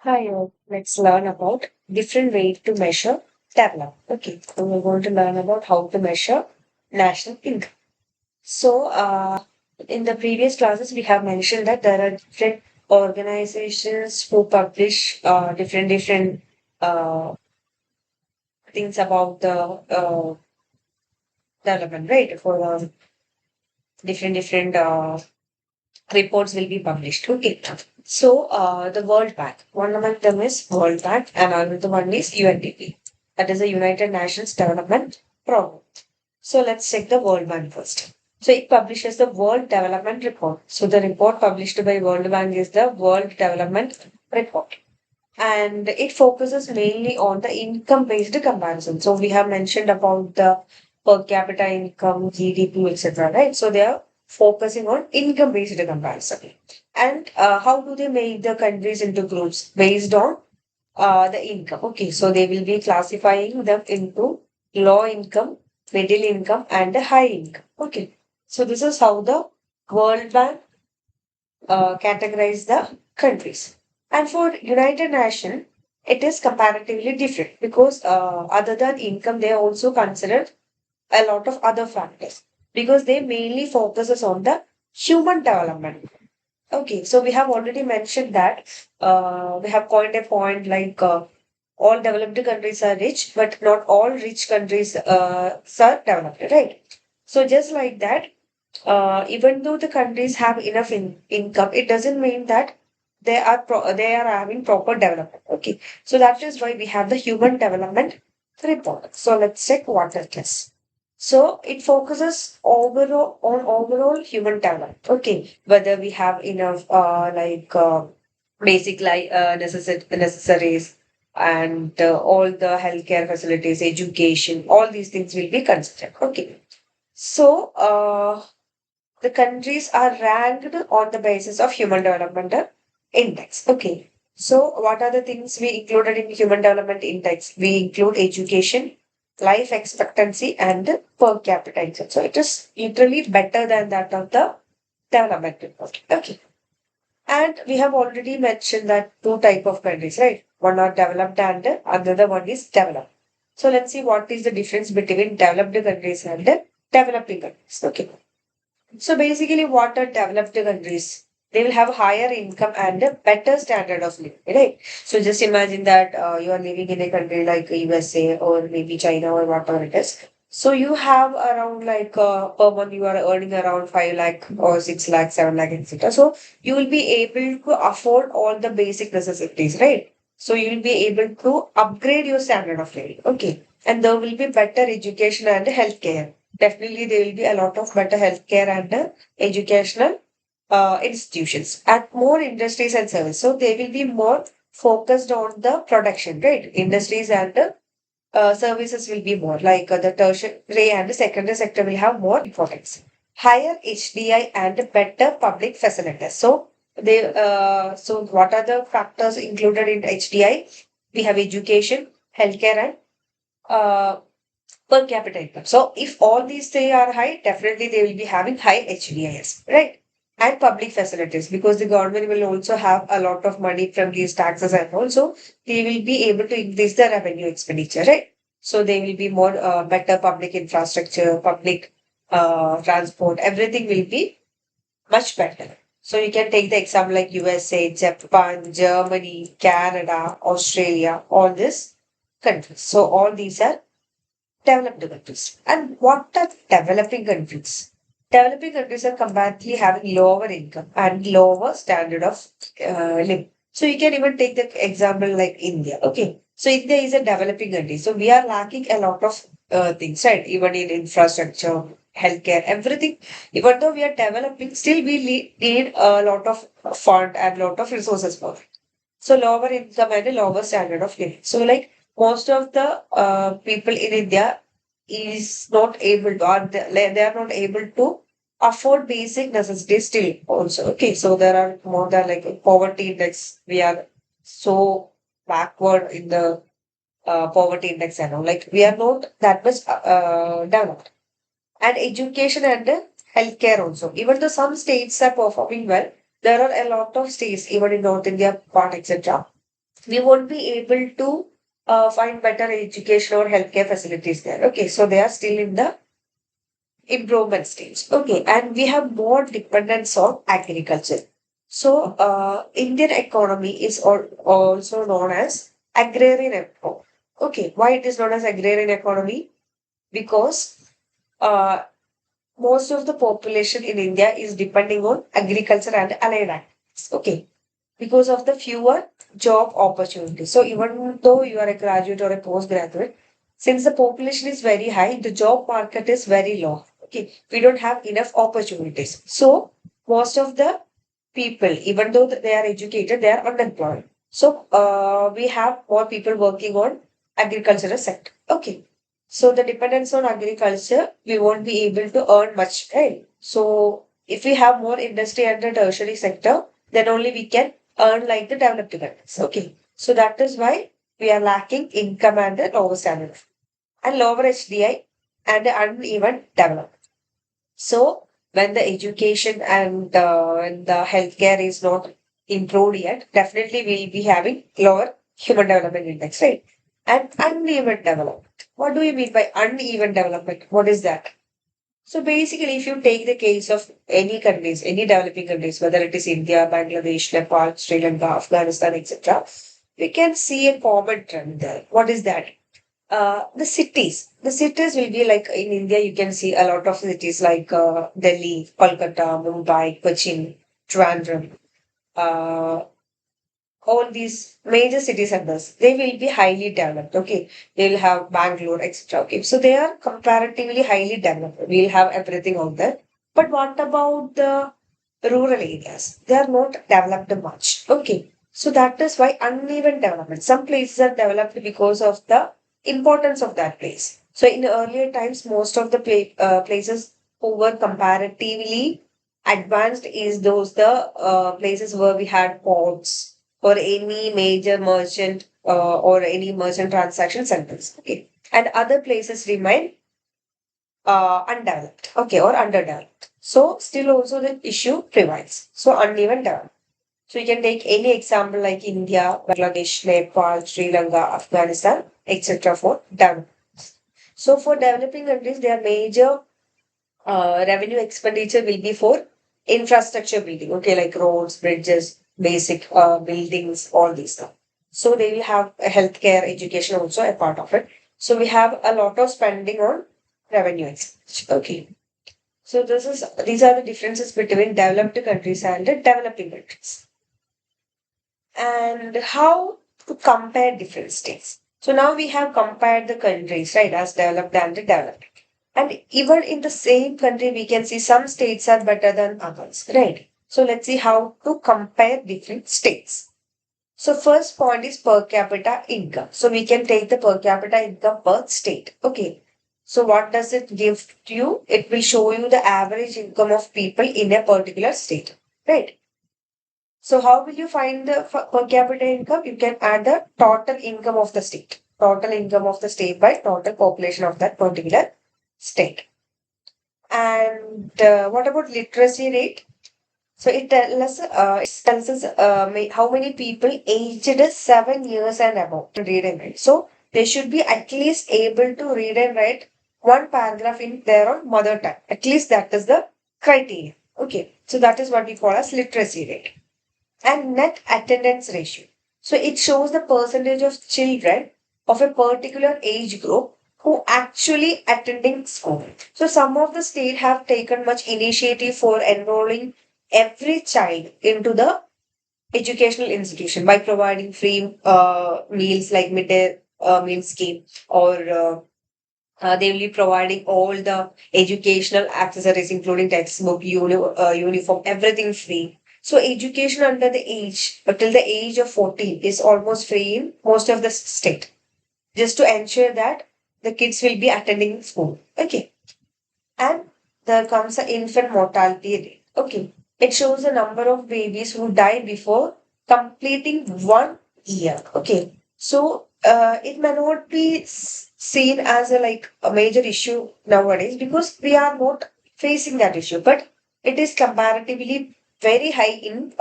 Hi, let's learn about different ways to measure development. Okay, so we're going to learn about how to measure national income. So, in the previous classes, we have mentioned that there are different organizations who publish different uh, things about the development, right? For different reports will be published. Okay. So the World Bank, one among them is World Bank, and another one is UNDP. That is the United Nations Development Program. So let's check the World Bank first. So it publishes the World Development Report. So the report published by World Bank is the World Development Report. And it focuses mainly on the income-based comparison. So we have mentioned about the per capita income, GDP, etc. Right? So they are focusing on income-based comparison. And how do they make the countries into groups based on the income? Okay, so they will be classifying them into low income, middle income, and high income. Okay, so this is how the World Bank categorize the countries. And for United Nations, it is comparatively different because other than income, they also consider a lot of other factors because they mainly focuses on the human development. Okay, so we have already mentioned that we have coined a point like all developed countries are rich, but not all rich countries are developed, right? So just like that, even though the countries have enough income, it doesn't mean that they are having proper development. Okay, so that is why we have the human development report. So let's check what it is. So it focuses overall on overall human development. Okay, whether we have enough basic necessaries and all the healthcare facilities, education, all these things will be considered. Okay, so the countries are ranked on the basis of human development index. Okay. So what are the things we included in human development index? We include education, life expectancy, and per capita income. So it is literally better than that of the development report. Okay. And we have already mentioned that two type of countries, right? One are developed and another one is developed. So let's see what is the difference between developed countries and developing countries. Okay. So basically, what are developed countries? They will have higher income and a better standard of living, right? So just imagine that you are living in a country like USA or maybe China or whatever it is. So you have around like per month you are earning around 5 lakh or 6 lakh, 7 lakh, etc. So you will be able to afford all the basic necessities, right? So you will be able to upgrade your standard of living. Okay. And there will be better education and healthcare. Definitely, there will be a lot of better healthcare and educational institutions and more industries and services. So they will be more focused on the production, right? Industries and services will be more like the tertiary and the secondary sector will have more importance. Higher HDI and better public facilities. So what are the factors included in HDI? We have education, healthcare, and uh, per capita income. So if all these three are high, definitely they will be having high HDIS, right? And public facilities because the government will also have a lot of money from these taxes and also they will be able to increase the revenue expenditure, right? So they will be more better public infrastructure, public transport, everything will be much better. So you can take the example like USA, Japan, Germany, Canada, Australia, all these countries. So all these are developed countries. And what are developing countries? Developing countries are comparatively having lower income and lower standard of living. So you can even take the example like India. Okay. So India is a developing country. So we are lacking a lot of things, right? Even in infrastructure, healthcare, everything. Even though we are developing, still we need a lot of fund and lot of resources for it. So lower income and a lower standard of living. So like most of the people in India is not able to, or they are not able to afford basic necessities still also. Okay, so there are more than like poverty index. We are so backward in the poverty index and all. Like we are not that much developed. And education and healthcare also. Even though some states are performing well, there are a lot of states, even in North India part, etc we won't be able to find better education or healthcare facilities there. Okay, so they are still in the improvement stage. Okay, and we have more dependence on agriculture. So, Indian economy is also known as agrarian economy. Okay, why it is known as agrarian economy? Because uh, most of the population in India is depending on agriculture and allied activities. Okay, because of the fewer job opportunities. So even though you are a graduate or a postgraduate, since the population is very high, the job market is very low. Okay, we don't have enough opportunities. So most of the people, even though they are educated, they are unemployed. So we have more people working on agricultural sector. Okay. So the dependence on agriculture, we won't be able to earn much, right? So if we have more industry and the tertiary sector, then only we can earn like the developed countries. Okay. So that is why we are lacking income and the lower standard and lower HDI and the uneven development. So when the education and the healthcare is not improved yet, definitely we'll be having lower human development index, right? And uneven development. What do you mean by uneven development? What is that? So basically, if you take the case of any countries, any developing countries, whether it is India, Bangladesh, Nepal, Sri Lanka, Afghanistan, etc., we can see a common trend there. What is that? The cities will be like in India, you can see a lot of cities like Delhi, Kolkata, Mumbai, Cochin, Trivandrum, uh, all these major city centers, they will be highly developed. Okay, they will have Bangalore, etc. Okay, so they are comparatively highly developed. We'll have everything out there. But what about the rural areas? They are not developed much. Okay, so that is why uneven development. Some places are developed because of the importance of that place. So in earlier times, most of the places who were comparatively advanced is those the places where we had ports or any major merchant or any merchant transaction centers. Okay. And other places remain undeveloped, okay, or underdeveloped. So still also the issue prevails. So uneven development. So you can take any example like India, Bangladesh, Nepal, Sri Lanka, Afghanistan, etc. for development. So for developing countries, their major revenue expenditure will be for infrastructure building, okay, like roads, bridges, basic buildings, all these stuff. So they will have a healthcare, education also a part of it. So we have a lot of spending on revenue expenditure. Okay. So these are the differences between developed countries and the developing countries. And how to compare different states. So now we have compared the countries, right, as developed and the developed. And even in the same country, we can see some states are better than others, right? So let's see how to compare different states. So first point is per capita income. So we can take the per capita income per state. Okay. So what does it give to you? It will show you the average income of people in a particular state, right? So how will you find the per capita income? You can add the total income of the state. Total income of the state by total population of that particular state. And what about literacy rate? So it tells us how many people aged 7 years and above can read and write. So they should be at least able to read and write one paragraph in their own mother tongue. At least that is the criteria. Okay, so that is what we call as literacy rate and net attendance ratio. So it shows the percentage of children of a particular age group who actually attending school. So some of the state have taken much initiative for enrolling every child into the educational institution by providing free meals like midday meal scheme or they will be providing all the educational accessories, including textbook, uniform, everything free. So education under the age, till the age of 14 is almost free in most of the state, just to ensure that the kids will be attending school. Okay. And there comes the infant mortality rate. Okay. It shows the number of babies who die before completing 1 year. Okay. So it may not be seen as a like a major issue nowadays because we are not facing that issue, but it is comparatively very high in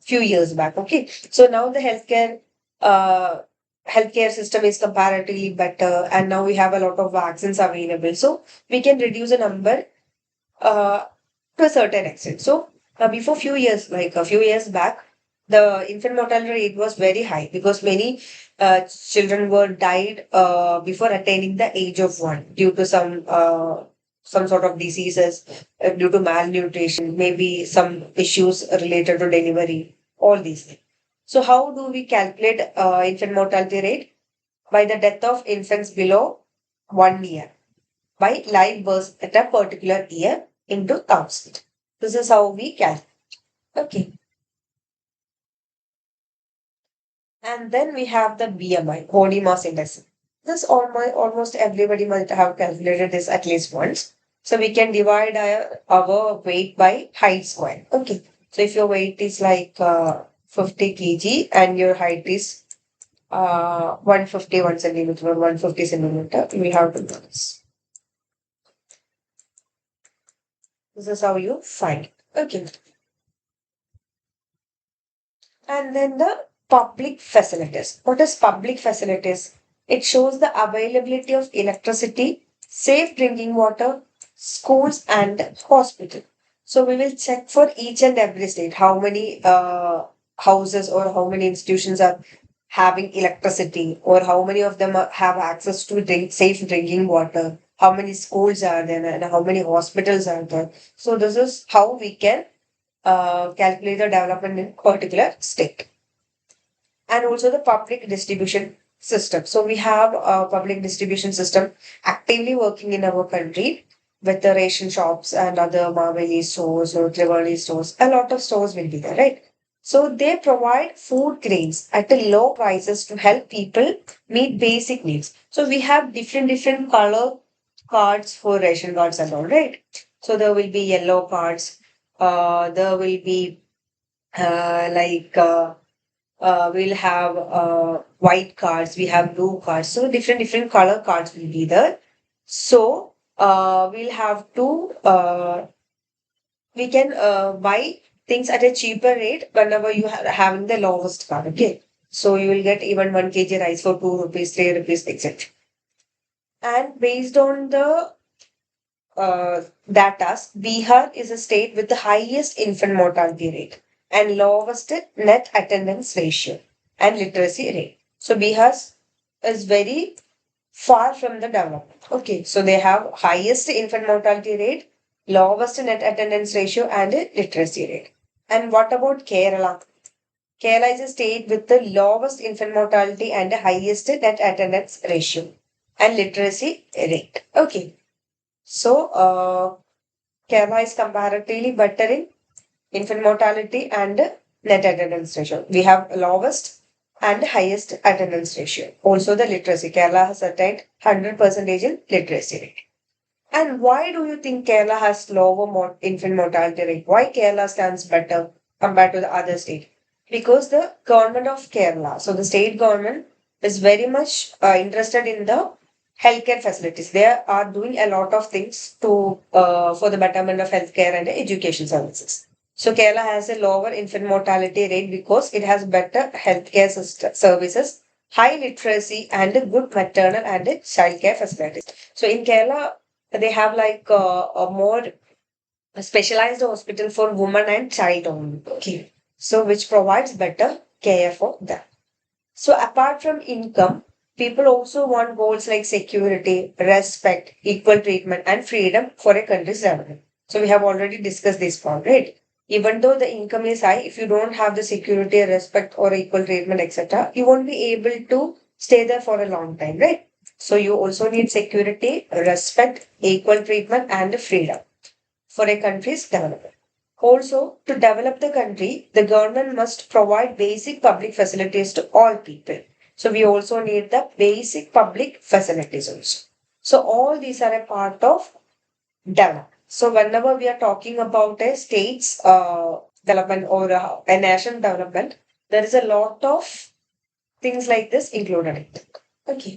few years back. Okay. So now the healthcare uh, healthcare system is comparatively better, and now we have a lot of vaccines available. So we can reduce the number uh, to a certain extent. So before few years, like a few years back, the infant mortality rate was very high because many children were died before attaining the age of one due to some sort of diseases, due to malnutrition, maybe some issues related to delivery, all these things. So how do we calculate infant mortality rate? By the death of infants below 1 year by live births at a particular year into 1,000. This is how we calculate. Okay. And then we have the BMI, body mass index. This almost everybody must have calculated this at least once. So we can divide our weight by height square. Okay. So if your weight is like 50 kg and your height is 151 centimeter or 150 centimeter, we have to do this. This is how you find. Okay. And then the public facilities. What is public facilities? It shows the availability of electricity, safe drinking water, schools, and hospital. So we will check for each and every state how many houses or how many institutions are having electricity, or how many of them have access to safe drinking water, how many schools are there, and how many hospitals are there. So this is how we can calculate the development in particular state. And also the public distribution system. So we have a public distribution system actively working in our country with the ration shops and other Maveli stores or Triveni stores. A lot of stores will be there, right? So they provide food grains at a low prices to help people meet basic needs. So we have different color cards for ration cards and all, right? So there will be yellow cards, there will be like we'll have white cards, we have blue cards, so different color cards will be there. So we'll have to we can buy things at a cheaper rate whenever you are having the lowest card. Okay, so you will get even 1 kg rice for 2 rupees, 3 rupees, etc. And based on the data, Bihar is a state with the highest infant mortality rate and lowest net attendance ratio and literacy rate. So Bihar is very far from the development. Okay, so they have highest infant mortality rate, lowest net attendance ratio, and a literacy rate. And what about Kerala? Kerala is a state with the lowest infant mortality and the highest net attendance ratio and literacy rate. Okay, so Kerala is comparatively better in infant mortality and net attendance ratio. We have lowest and highest attendance ratio. Also the literacy. Kerala has attained 100% in literacy rate. And why do you think Kerala has lower infant mortality rate? Why Kerala stands better compared to the other state? Because the government of Kerala, so the state government is very much interested in the healthcare facilities. They are doing a lot of things to for the betterment of healthcare and education services. So Kerala has a lower infant mortality rate because it has better healthcare services, high literacy, and good maternal and childcare facilities. So in Kerala, they have like a more specialized hospital for women and child only. Okay. So which provides better care for them. So apart from income, people also want goals like security, respect, equal treatment, and freedom for a country's development. So we have already discussed this point, right? Even though the income is high, if you don't have the security, respect, or equal treatment, etc., you won't be able to stay there for a long time, right? So you also need security, respect, equal treatment, and freedom for a country's development. Also, to develop the country, the government must provide basic public facilities to all people. So we also need the basic public facilities also. So all these are a part of development. So whenever we are talking about a state's development or a nation development, there is a lot of things like this included in it. Okay.